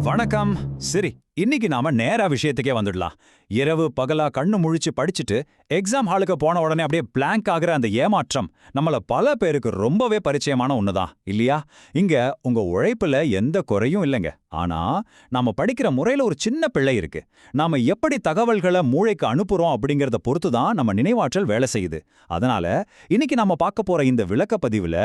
வணக்கம். சரி, இன்னைக்கு நாம நேரா விஷயத்துக்கே வந்துடலாம். இரவு பகலா கண்ணு முழிச்சு படிச்சுட்டு எக்ஸாம் ஹாலுக்கு போன உடனே அப்படியே பிளாங்க் ஆகுற அந்த ஏமாற்றம் நம்மள பல பேருக்கு ரொம்பவே பரிச்சயமான ஒண்ணுதான் இல்லையா? இங்க உங்க உழைப்புல எந்த குறையும் இல்லைங்க. ஆனா நாம படிக்கிற முறையில ஒரு சின்ன பிழை இருக்கு. நாம எப்படி தகவல்களை மூளைக்கு அனுப்புறோம் அப்படிங்கறத பொறுத்து தான் நம்ம நினைவாற்றல் வேலை செய்யுது. அதனால இன்னைக்கு நாம பார்க்க போற இந்த விளக்கப்பதிவுல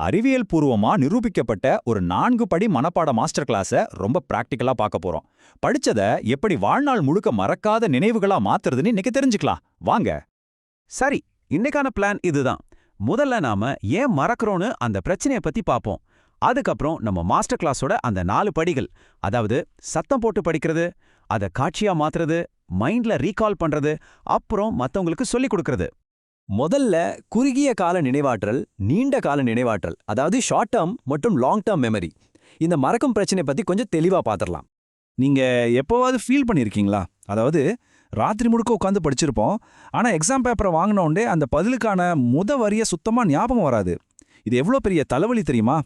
அறிவியல் பூர்வமா நிரூபிக்கப்பட்ட ஒரு 4 படி மனப்பாட மாஸ்டர் கிளாஸை ரொம்ப பிராக்டிக்கலா பார்க்க போறோம். படிச்சத எப்படி வாழ்நாள் முழுக்க மறக்காத நினைவுகளா மாத்துறதுன்னு இன்னைக்கு தெரிஞ்சுக்கலாம். வாங்க. சரி, இன்னைக்கான பிளான் இதுதான். முதல்ல நாம ஏன் மறக்கறோம்னு அந்த பிரச்சனைய பத்தி பாப்போம். அதுக்கப்புறம் நம்ம மாஸ்டர் கிளாஸோட அந்த 4 படிகள், அதாவது சத்தம் போட்டு படிக்கிறது, அத காட்சியா மாத்துறது, மைண்ட்ல ரீகால் பண்றது, அப்புறம் மத்தவங்களுக்கு சொல்லிக் கொடுக்கறது. முதல்ல குறுகிய கால நினைவாற்றல், நீண்ட கால நினைவாற்றல், அதாவது ஷார்ட் டேர்ம் மற்றும் லாங் டேர்ம் மெமரி. இந்த மறக்கும் பிரச்சனை பத்தி கொஞ்சம் தெளிவா பாத்திரலாம். நீங்க எப்போவாவது ஃபீல் பண்ணியிருக்கீங்களா? அதாவது ராத்திரி முழுக்க உட்காந்து படிச்சிருப்போம், ஆனா எக்ஸாம் பேப்பரை வாங்கின உடனே அந்த பதிலுக்கான வரிய சுத்தமா ஞாபகம் வராது. இது எவ்வளோ பெரிய தலைவலி தெரியுமா?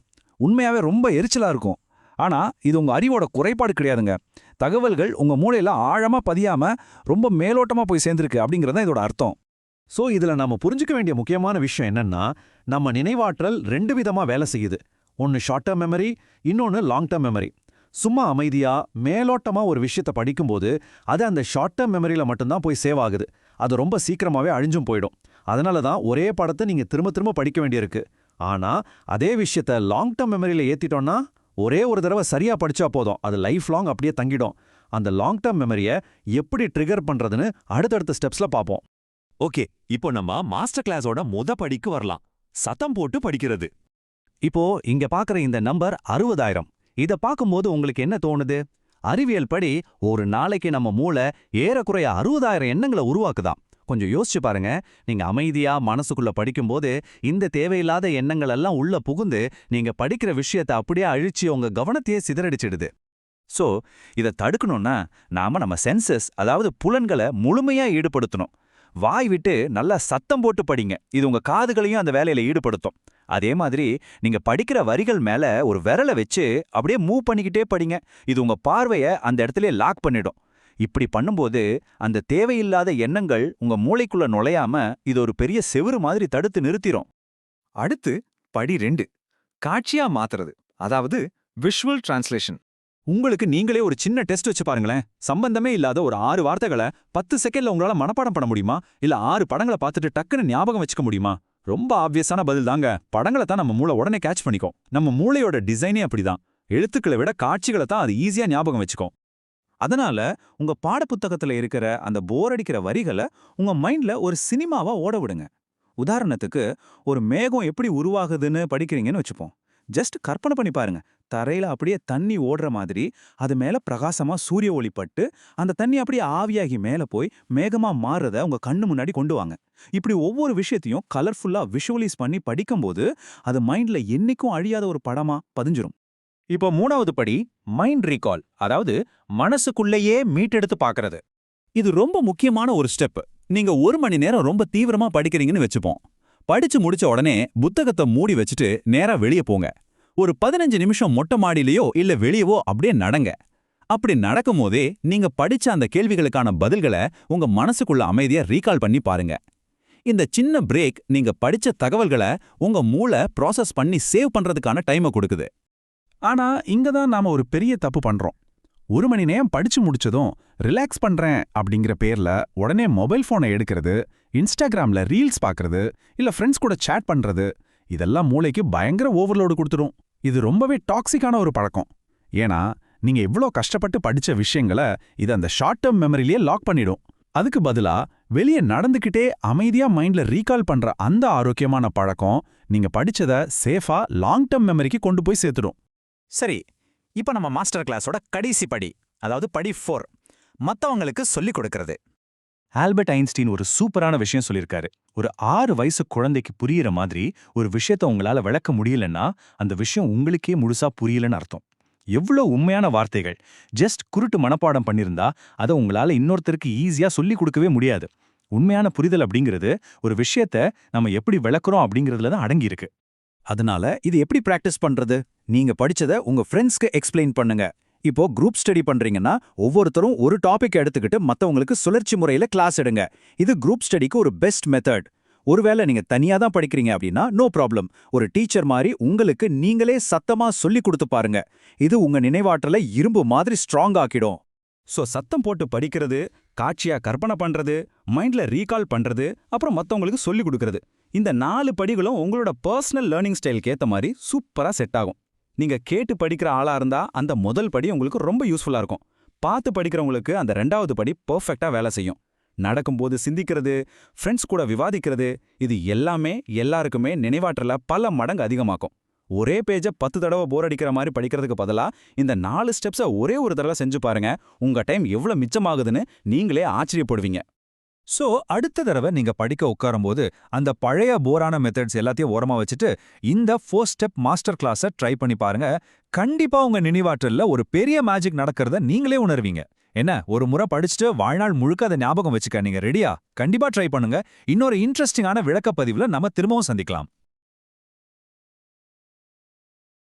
உண்மையாவே ரொம்ப எரிச்சலா இருக்கும். ஆனா இது உங்க அறிவோட குறைபாடு கிடையாதுங்க. தகவல்கள் உங்க மூளையில ஆழமா பதியாம ரொம்ப மேலோட்டமா போய் சேர்ந்திருக்கு அப்படிங்கறது இதோட அர்த்தம். சோ இதுல நாம புரிஞ்சுக்க வேண்டிய முக்கியமான விஷயம் என்னன்னா, நம்ம நினைவாற்றல் 2 விதமா வேலை செய்யுது. ஒன்னு ஷார்ட் டேர்ம் மெமரி, இன்னொன்னு லாங் டேர்ம் மெமரி. சும்மா அமைதியா மேலோட்டமா ஒரு விஷயத்தை படிக்கும்போது அது அந்த ஷார்ட் டேர்ம் மெமரியில மட்டும்தான் போய் சேவ் ஆகுது. அது ரொம்ப சீக்கிரமாவே அழிஞ்சும் போயிடும். அதனால தான் ஒரே படத்தை நீங்க திரும்ப திரும்ப படிக்க வேண்டியிருக்கு. ஆனா அதே விஷயத்த லாங் டேர்ம் மெமரியில ஏத்திட்டோம்னா ஒரே ஒரு தடவை சரியா படிச்சா போதும், அது லைஃப் லாங் அப்படியே தங்கிடும். அந்த லாங் டேர்ம் மெமரியை எப்படி ட்ரிகர் பண்றதுன்னு அடுத்தடுத்த ஸ்டெப்ஸ்ல பார்ப்போம். ஓகே, இப்போ நம்ம மாஸ்டர் கிளாஸோட படிக்கு வரலாம். சத்தம் போட்டு படிக்கிறது. இப்போ இங்க பாக்குற இந்த நம்பர் 60,000. இத பார்க்கும்போது உங்களுக்கு என்ன தோணுது? அறிவியல் படி ஒரு நாளைக்கு நம்ம மூளை ஏறக்குறைய 60,000 எண்ணங்களை உருவாக்குதாம். கொஞ்சம் யோசிச்சு பாருங்க. நீங்க அமைதியா மனசுக்குள்ள படிக்கும்போது இந்த தேவையில்லாத எண்ணங்கள் எல்லாம் உள்ள புகுந்து நீங்க படிக்கிற விஷயத்தை அப்படியே அழிச்சு உங்க கவனத்தையே சிதறடிச்சிடுது. ஸோ இதை தடுக்கணும்னா நாம நம்ம சென்சஸ், அதாவது புலன்களை முழுமையா ஈடுபடுத்தணும். வாய் விட்டு நல்லா சத்தம் போட்டு படிங்க. இது உங்க காதுகளையும் அந்த வேலையில ஈடுபடுத்தும். அதே மாதிரி நீங்க படிக்கிற வரிகள் மேல ஒரு விரலை வச்சு அப்படியே மூவ் பண்ணிக்கிட்டே படிங்க. இது உங்க பார்வையை அந்த இடத்துல லாக் பண்ணிடும். இப்படி பண்ணும்போது அந்த தேவையில்லாத எண்ணங்கள் உங்க மூளைக்குள்ள நுழையாம இது ஒரு பெரிய செவுரு மாதிரி தடுத்து நிறுத்திரும். அடுத்து படி 2, காட்சியா மாத்துறது, அதாவது விஷுவல் டிரான்ஸ்லேஷன். உங்களுக்கு நீங்களே ஒரு சின்ன டெஸ்ட் வச்சு பாருங்களேன். சம்பந்தமே இல்லாத ஒரு 6 வார்த்தைகளை 10 செகண்ட்ல உங்களால மனப்பாடம் பண்ண முடியுமா? இல்ல 6 படங்களை பார்த்துட்டு டக்குன்னு ஞாபகம் வச்சுக்க முடியுமா? ரொம்ப ஆப்வியஸான பதில் தாங்க. படங்களை தான் நம்ம மூளை உடனே கேட்ச் பண்ணிக்கும். நம்ம மூளையோட டிசைனே அப்படிதான். எழுத்துக்களை விட காட்சிகளை தான் அது ஈஸியா ஞாபகம் வச்சுக்கும். அதனால உங்க பாடப்புத்தகத்துல இருக்கிற அந்த போர் அடிக்கிற வரிகளை உங்க மைண்ட்ல ஒரு சினிமாவா ஓட விடுங்க. உதாரணத்துக்கு, ஒரு மேகம் எப்படி உருவாகுதுன்னு படிக்கிறீங்கன்னு வச்சுப்போம். ஜஸ்ட் கற்பனை பண்ணி பாருங்க. தரையில அப்படியே தண்ணி ஓடுற மாதிரி அது மேல பிரகாசமா சூரிய ஒளி பட்டு அந்த தண்ணி அப்படியே ஆவியாகி மேல போய் மேகமா மாறுறத உங்க கண்ணு முன்னாடி கொண்டு வாங்க. இப்படி ஒவ்வொரு விஷயத்தையும் கலர்ஃபுல்லா விஷுவலைஸ் பண்ணி படிக்கும்போது அது மைண்ட்ல என்னைக்கும் அழியாத ஒரு படமா பதிஞ்சிரும். இப்போ 3வது படி மைண்ட் ரீகால், அதாவது மனசுக்குள்ளேயே மீட்டெடுத்து பார்க்கறது. இது ரொம்ப முக்கியமான ஒரு ஸ்டெப். நீங்க 1 மணி நேரம் ரொம்ப தீவிரமா படிக்கிறீங்கன்னு வச்சுப்போம். படிச்சு முடிச்ச உடனே புத்தகத்தை மூடி வச்சுட்டு நேரா வெளியே போங்க. ஒரு 15 நிமிஷம் மொட்டை மாடியிலையோ இல்ல வெளியவோ அப்படியே நடங்க. அப்படி நடக்கும் போதே நீங்க படிச்ச அந்த கேள்விகளுக்கான பதில்களை உங்க மனசுக்குள்ள அமைதியா ரீகால் பண்ணி பாருங்க. இந்த சின்ன பிரேக் நீங்க படிச்ச தகவல்களை உங்க மூளை ப்ராசஸ் பண்ணி சேவ் பண்றதுக்கான டைமை கொடுக்குது. ஆனா இங்க தான் நாம ஒரு பெரிய தப்பு பண்றோம். 1 மணி நேரம் படிச்சு முடிச்சதும் ரிலாக்ஸ் பண்றேன் அப்படிங்கிற பேர்ல உடனே மொபைல் போனை எடுக்கிறது, இன்ஸ்டாகிராம்ல ரீல்ஸ் பார்க்கறது, இல்ல ஃப்ரெண்ட்ஸ் கூட சேட் பண்றது, இதெல்லாம் மூளைக்கு பயங்கர ஓவர்லோடு கொடுத்துடும். இது ரொம்பவே டாக்ஸிக்கான ஒரு பழக்கம். ஏன்னா நீங்க இவ்ளோ கஷ்டப்பட்டு படிச்ச விஷயங்களை இது அந்த ஷார்ட் டேர்ம் மெமரிலேயே லாக் பண்ணிடும். அதுக்கு பதிலா வெளியே நடந்துக்கிட்டே அமைதியா மைண்ட்ல ரீகால் பண்ற அந்த ஆரோக்கியமான பழக்கம் நீங்க படிச்சத சேஃபா லாங் டேர்ம் மெமரிக்கு கொண்டு போய் சேர்த்துடும். சரி, இப்போ நம்ம மாஸ்டர் கிளாஸோட கடைசி படி, அதாவது படி 4, மத்தவங்களுக்கு சொல்லிக் கொடுக்கறது. ஆல்பர்ட் ஐன்ஸ்டீன் ஒரு சூப்பரான விஷயம் சொல்லியிருக்காரு. ஒரு 6 வயசு குழந்தைக்கு புரியிற மாதிரி ஒரு விஷயத்த உங்களால விளக்க முடியலன்னா அந்த விஷயம் உங்களுக்கே முழுசா புரியலன்னு அர்த்தம். எவ்வளோ உண்மையான வார்த்தைகள். ஜஸ்ட் குருட்டு மனப்பாடம் பண்ணியிருந்தா அதை உங்களால இன்னொருத்தருக்கு ஈஸியா சொல்லிக் கொடுக்கவே முடியாது. உண்மையான புரிதல் அப்படிங்கிறது ஒரு விஷயத்த நம்ம எப்படி விளக்குறோம் அப்படிங்கிறதுல தான் அடங்கியிருக்கு. அதனால இது எப்படி பிராக்டிஸ் பண்றது? நீங்க படிச்சத உங்க ஃப்ரெண்ட்ஸ்க்கு எக்ஸ்பிளைன் பண்ணுங்க. இப்போ குரூப் ஸ்டடி பண்றீங்கன்னா ஒவ்வொருத்தரும் ஒரு டாபிக் எடுத்துக்கிட்டு மத்தவங்களுக்கு சுழற்சி முறையில கிளாஸ் எடுங்க. இது குரூப் ஸ்டடிக்கு ஒரு பெஸ்ட் மெத்தட். ஒருவேளை நீங்க தனியா தான் படிக்கிறீங்க அப்படின்னா நோ ப்ராப்ளம். ஒரு டீச்சர் மாதிரி உங்களுக்கு நீங்களே சத்தமா சொல்லி கொடுத்து பாருங்க. இது உங்க நினைவாற்றலை இரும்பு மாதிரி ஸ்ட்ராங் ஆக்கிடும். சோ சத்தம் போட்டு படிக்கிறது, காட்சியா கற்பனை பண்றது, மைண்ட்ல ரீகால் பண்றது, அப்புறம் மத்தவங்களுக்கு சொல்லி கொடுக்கறது. இந்த 4 படிகளும் உங்களோட பர்சனல் லேர்னிங் ஸ்டைலுக்கு ஏத்த மாதிரி சூப்பரா செட் ஆகும். நீங்க கேட்டு படிக்கிற ஆளா இருந்தா அந்த முதல் படி உங்களுக்கு ரொம்ப யூஸ்ஃபுல்லா இருக்கும். பார்த்து படிக்கிறவங்களுக்கு அந்த 2வது படி பெர்ஃபெக்ட்டா வேலை செய்யும். நடக்கும்போது சிந்திக்கிறது, ஃப்ரெண்ட்ஸ் கூட விவாதிக்கிறது, இது எல்லாமே எல்லாருக்குமே நினைவாற்றல பல மடங்கு அதிகமாக்கும். ஒரே பேஜை 10 தடவை போர் அடிக்கிற மாதிரி படிக்கிறதுக்கு பதிலா இந்த 4 ஸ்டெப்ஸை ஒரே ஒரு தடவை செஞ்சு பாருங்க. உங்க டைம் எவ்வளவு மிச்சமாகுதுன்னு நீங்களே ஆச்சரியப்படுவீங்க. சோ அடுத்த தடவை நீங்க படிக்க உட்காரும்போது அந்த பழைய போரான மெத்தட்ஸ் எல்லாத்தையும் ஓரமா வச்சுட்டு இந்த 4 ஸ்டெப் மாஸ்டர் கிளாஸை ட்ரை பண்ணி பாருங்க. கண்டிப்பா உங்க நினைவாற்றல்ல ஒரு பெரிய மேஜிக் நடக்கிறத நீங்களே உணர்வீங்க. என்ன, ஒரு முறை படிச்சுட்டு வாழ்நாள் முழுக்க அதை ஞாபகம் வச்சுக்க நீங்க ரெடியா? கண்டிப்பா ட்ரை பண்ணுங்க. இன்னொரு இன்ட்ரெஸ்டிங்கான விளக்கப்பதிவுல நம்ம திரும்பவும் சந்திக்கலாம்.